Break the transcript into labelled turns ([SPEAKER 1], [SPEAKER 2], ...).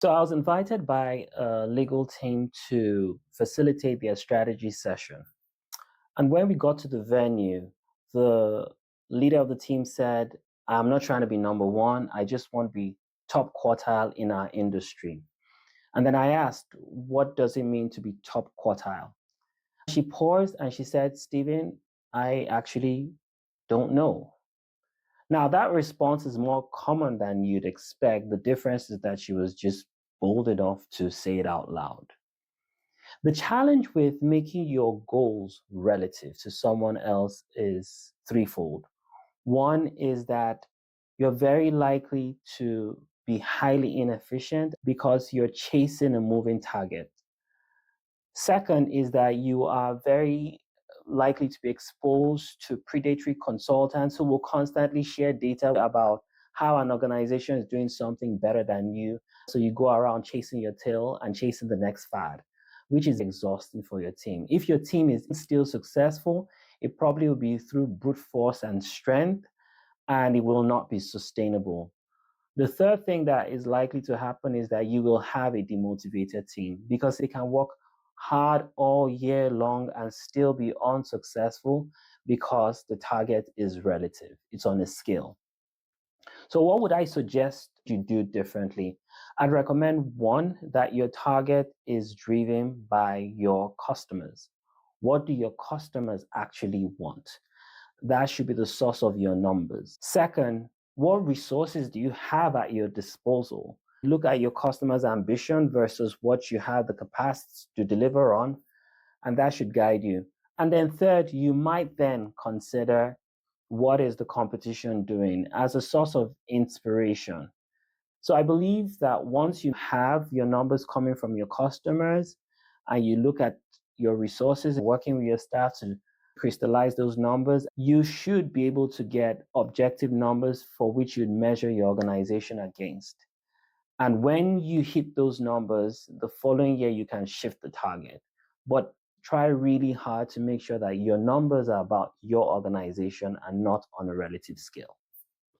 [SPEAKER 1] So I was invited by a legal team to facilitate their strategy session. And when we got to the venue, the leader of the team said, I'm not trying to be number one. I just want to be top quartile in our industry. And then I asked, what does it mean to be top quartile? She paused and she said, Stephen, I actually don't know. Now, that response is more common than you'd expect. The difference is that she was just bold enough to say it out loud. The challenge with making your goals relative to someone else is threefold. One is that you're very likely to be highly inefficient because you're chasing a moving target. Second is that you are very likely to be exposed to predatory consultants who will constantly share data about how an organization is doing something better than you. So you go around chasing your tail and chasing the next fad, which is exhausting for your team. If your team is still successful, it probably will be through brute force and strength, and it will not be sustainable. The third thing that is likely to happen is that you will have a demotivated team because they can work hard all year long and still be unsuccessful because the target is relative. It's on a scale. So what would I suggest you do differently? I'd recommend one, that your target is driven by your customers. What do your customers actually want? That should be the source of your numbers. Second, what resources do you have at your disposal? Look at your customer's ambition versus what you have the capacity to deliver on, and that should guide you. And then third, you might then consider what is the competition doing as a source of inspiration. So I believe that once you have your numbers coming from your customers and you look at your resources, working with your staff to crystallize those numbers, you should be able to get objective numbers for which you'd measure your organization against. And when you hit those numbers, the following year you can shift the target. But try really hard to make sure that your numbers are about your organization and not on a relative scale.